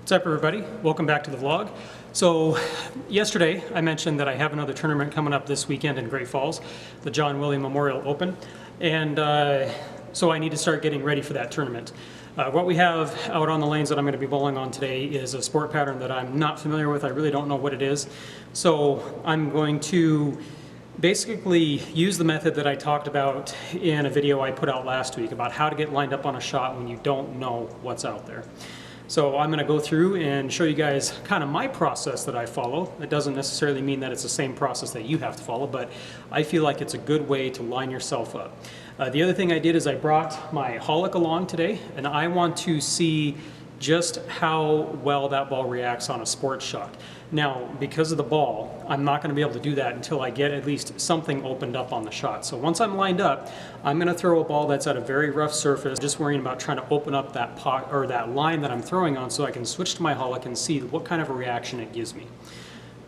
What's up, everybody? Welcome back to the vlog. So yesterday I mentioned that I have another tournament coming up this weekend in Great Falls, the John William Memorial Open, and so I need to start getting ready for that tournament. What we have out on the lanes that I'm going to be bowling on today is a sport pattern that I'm not familiar with. I really don't know what it is. So I'm going to basically use the method that I talked about in a video I put out last week about how to get lined up on a shot when you don't know what's out there. So I'm going to go through and show you guys kind of my process that I follow. It doesn't necessarily mean that it's the same process that you have to follow, but I feel like it's a good way to line yourself up. The other thing I did is I brought my Holic along today, and I want to see just how well that ball reacts on a sports shot. Now, because of the ball, I'm not going to be able to do that until I get at least something opened up on the shot. So once I'm lined up, I'm going to throw a ball that's at a very rough surface, just worrying about trying to open up that pot or that line that I'm throwing on so I can switch to my Holic and see what kind of a reaction it gives me.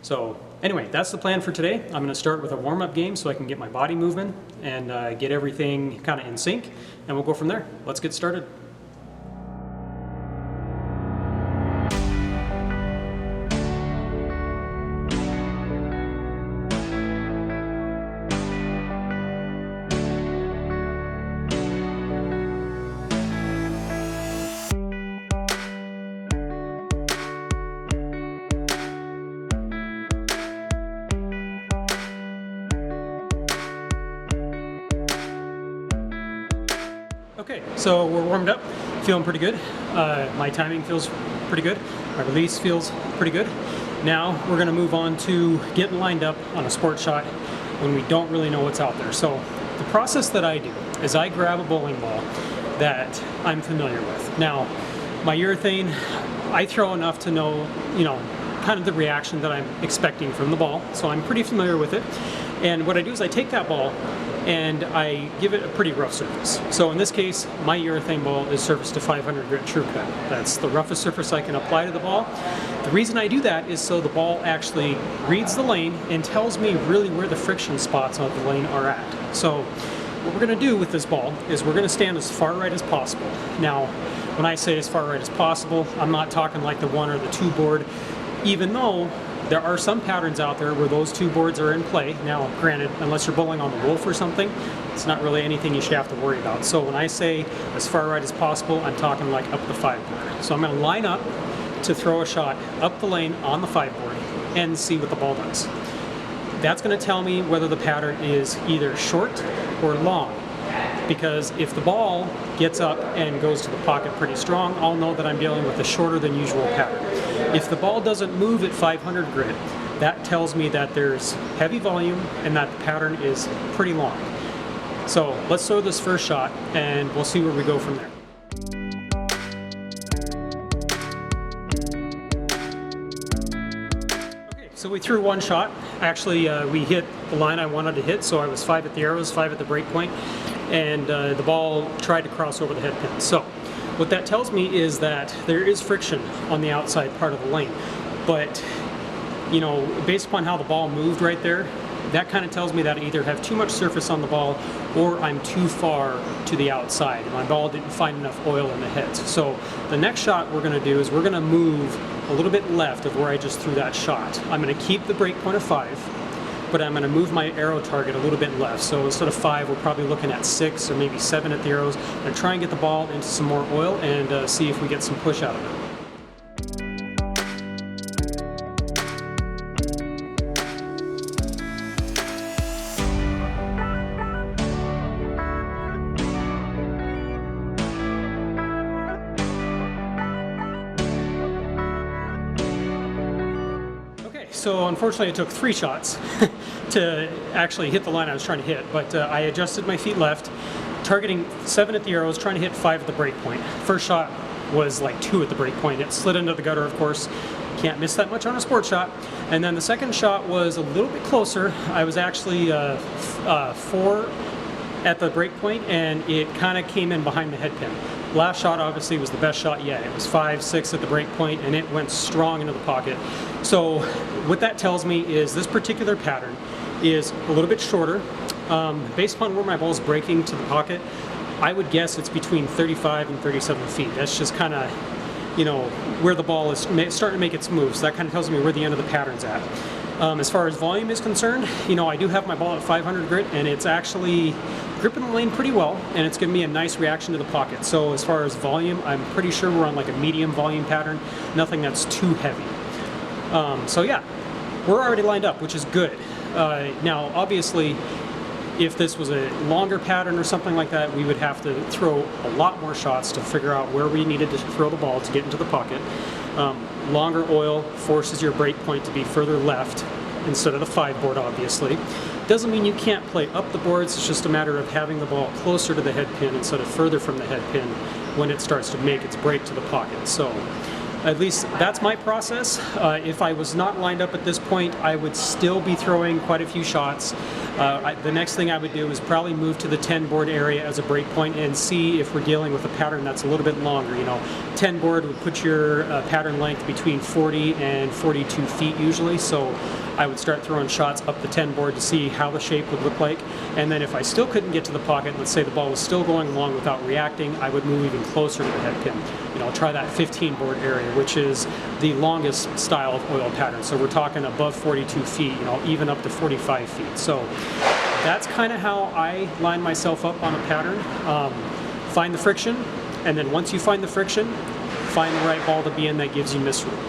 So anyway, that's the plan for today. I'm going to start with a warm-up game so I can get my body moving and get everything kind of in sync, and we'll go from there. Let's get started. Okay, so we're warmed up, feeling pretty good. My timing feels pretty good. My release feels pretty good. Now we're going to move on to getting lined up on a sport shot when we don't really know what's out there. So the process that I do is I grab a bowling ball that I'm familiar with. Now, my urethane, I throw enough to know, kind of the reaction that I'm expecting from the ball. So I'm pretty familiar with it. And what I do is I take that ball and I give it a pretty rough surface. So in this case, my urethane ball is surfaced to 500 grit true cut. That's the roughest surface I can apply to the ball. The reason I do that is so the ball actually reads the lane and tells me really where the friction spots of the lane are at. So what we're going to do with this ball is we're going to stand as far right as possible. Now, when I say as far right as possible, I'm not talking like the 1 or the 2 board, even though there are some patterns out there where those 2 boards are in play. Now, granted, unless you're bowling on the wolf or something, it's not really anything you should have to worry about. So when I say as far right as possible, I'm talking like up the 5 board. So I'm going to line up to throw a shot up the lane on the 5 board and see what the ball does. That's going to tell me whether the pattern is either short or long. Because if the ball gets up and goes to the pocket pretty strong, I'll know that I'm dealing with a shorter than usual pattern. If the ball doesn't move at 500 grit, that tells me that there's heavy volume and that the pattern is pretty long. So let's throw this first shot and we'll see where we go from there. Okay, so we threw one shot. Actually, we hit the line I wanted to hit, so I was 5 at the arrows, 5 at the break point, and the ball tried to cross over the head pin. So what that tells me is that there is friction on the outside part of the lane, but based upon how the ball moved right there, that kind of tells me that I either have too much surface on the ball or I'm too far to the outside. My ball didn't find enough oil in the heads. So the next shot we're going to do is we're going to move a little bit left of where I just threw that shot. I'm going to keep the break point of 5. But I'm going to move my arrow target a little bit left. So instead of 5, we're probably looking at 6 or maybe 7 at the arrows. I'm going to try and get the ball into some more oil and see if we get some push out of it. So unfortunately it took 3 shots to actually hit the line I was trying to hit, but I adjusted my feet left, targeting 7 at the arrows, trying to hit 5 at the break point. First shot was like 2 at the break point. It slid into the gutter, of course. Can't miss that much on a sport shot. And then the second shot was a little bit closer. I was actually 4 at the break point, and it kind of came in behind the head pin. Last shot obviously was the best shot yet. It was 5, 6 at the break point, and it went strong into the pocket. So what that tells me is this particular pattern is a little bit shorter. Based upon where my ball is breaking to the pocket, I would guess it's between 35 and 37 feet. That's just kind of you know, where the ball is starting to make its move. So that kind of tells me where the end of the pattern's at. As far as volume is concerned, you know, I do have my ball at 500 grit, and it's actually gripping the lane pretty well, and it's giving me a nice reaction to the pocket. So as far as volume, I'm pretty sure we're on like a medium volume pattern, nothing that's too heavy. So yeah, we're already lined up, which is good. Now, obviously, if this was a longer pattern or something like that, we would have to throw a lot more shots to figure out where we needed to throw the ball to get into the pocket. Longer oil forces your break point to be further left instead of the 5 board, obviously. Doesn't mean you can't play up the boards, it's just a matter of having the ball closer to the head pin instead of further from the head pin when it starts to make its break to the pocket. So at least that's my process. If I was not lined up at this point, I would still be throwing quite a few shots. The next thing I would do is probably move to the 10 board area as a break point and see if we're dealing with a pattern that's a little bit longer. You know, 10 board would put your pattern length between 40 and 42 feet usually, so I would start throwing shots up the 10 board to see how the shape would look like. And then if I still couldn't get to the pocket, let's say the ball was still going long without reacting, I would move even closer to the head pin. You know, try that 15 board area, which is the longest style of oil pattern. So we're talking above 42 feet, you know, even up to 45 feet. So that's kind of how I line myself up on a pattern. Find the friction, and then once you find the friction, find the right ball to be in that gives you misroom.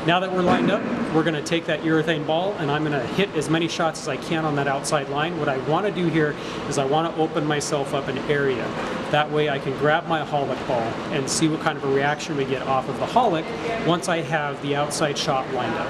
Now that we're lined up, we're going to take that urethane ball and I'm going to hit as many shots as I can on that outside line. What I want to do here is I want to open myself up an area. That way I can grab my Holic ball and see what kind of a reaction we get off of the Holic once I have the outside shot lined up.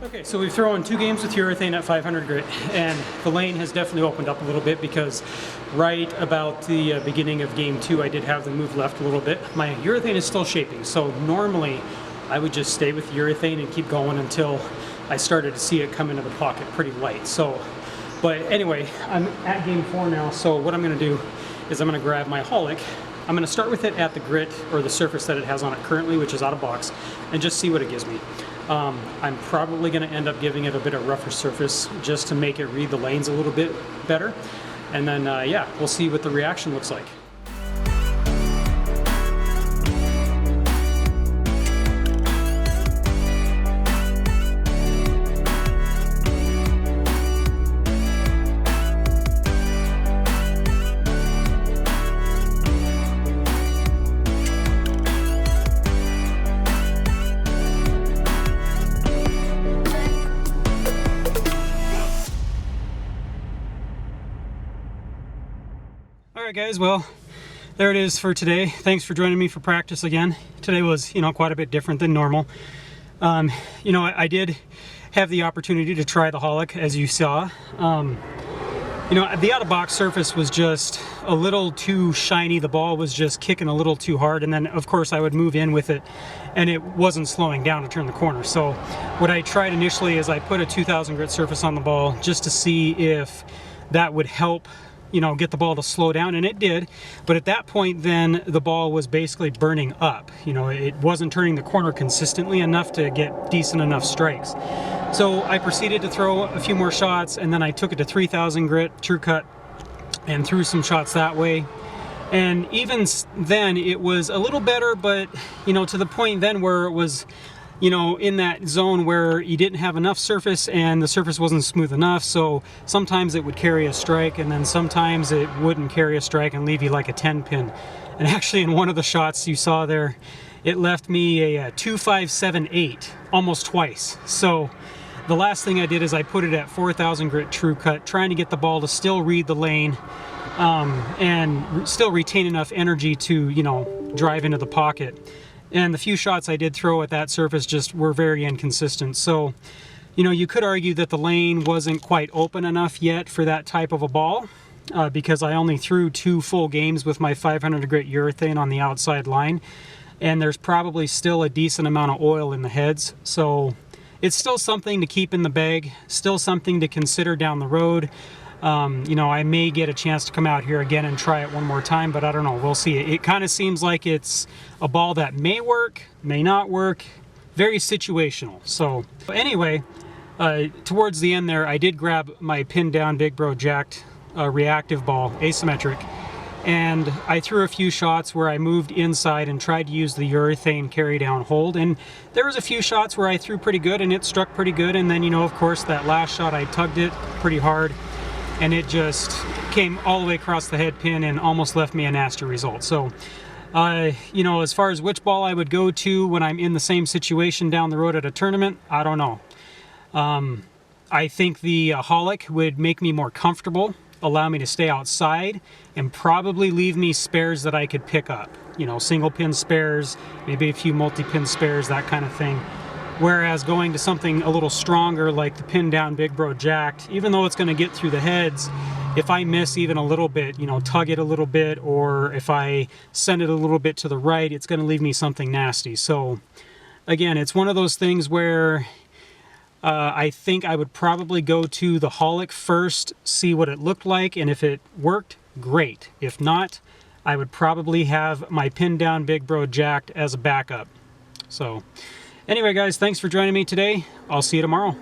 Okay, so we've thrown 2 games with urethane at 500 grit, and the lane has definitely opened up a little bit because right about the beginning of game 2, I did have them move left a little bit. My urethane is still shaping, so normally I would just stay with urethane and keep going until I started to see it come into the pocket pretty light. So, but anyway, I'm at game 4 now, so what I'm going to do is I'm going to grab my Holic. I'm going to start with it at the grit or the surface that it has on it currently, which is out of box, and just see what it gives me. I'm probably going to end up giving it a bit of rougher surface just to make it read the lanes a little bit better. And then, yeah, we'll see what the reaction looks like. Alright guys, well, there it is for today. Thanks for joining me for practice again. Today was, quite a bit different than normal. I did have the opportunity to try the Holic, as you saw. The out-of-box surface was just a little too shiny. The ball was just kicking a little too hard, and then of course I would move in with it and it wasn't slowing down to turn the corner. So what I tried initially is I put a 2000 grit surface on the ball just to see if that would help you know, get the ball to slow down, and it did. But at that point then the ball was basically burning up. You know, it wasn't turning the corner consistently enough to get decent enough strikes. So I proceeded to throw a few more shots, and then I took it to 3000 grit true cut and threw some shots that way. And even then it was a little better, but you know, to the point then where it was, you know, in that zone where you didn't have enough surface and the surface wasn't smooth enough. So sometimes it would carry a strike, and then sometimes it wouldn't carry a strike and leave you like a 10 pin. And actually in one of the shots you saw there, it left me a 2.578 almost twice. So the last thing I did is I put it at 4000 grit true cut, trying to get the ball to still read the lane and still retain enough energy to, you know, drive into the pocket. And the few shots I did throw at that surface just were very inconsistent. So, you know, you could argue that the lane wasn't quite open enough yet for that type of a ball, because I only threw 2 full games with my 500 grit urethane on the outside line, and there's probably still a decent amount of oil in the heads. So it's still something to keep in the bag, still something to consider down the road. You know, I may get a chance to come out here again and try it one more time, but I don't know, we'll see. It kind of seems like it's a ball that may work, may not work, very situational. So anyway, towards the end there, I did grab my pinned down Big Bro jacked reactive ball, asymmetric, and I threw a few shots where I moved inside and tried to use the urethane carry down hold, and there was a few shots where I threw pretty good and it struck pretty good, and then, you know, of course that last shot I tugged it pretty hard and it just came all the way across the head pin and almost left me a nasty result. So you know, as far as which ball I would go to when I'm in the same situation down the road at a tournament, I don't know. I think the Holic would make me more comfortable, allow me to stay outside, and probably leave me spares that I could pick up. You know, single pin spares, maybe a few multi-pin spares, that kind of thing. Whereas going to something a little stronger like the pin down Big Bro jacked, even though it's going to get through the heads, if I miss even a little bit, you know, tug it a little bit, or if I send it a little bit to the right, it's going to leave me something nasty. So again, it's one of those things where I think I would probably go to the Holic first, see what it looked like, and if it worked, great. If not, I would probably have my pin down Big Bro jacked as a backup. So anyway guys, thanks for joining me today. I'll see you tomorrow.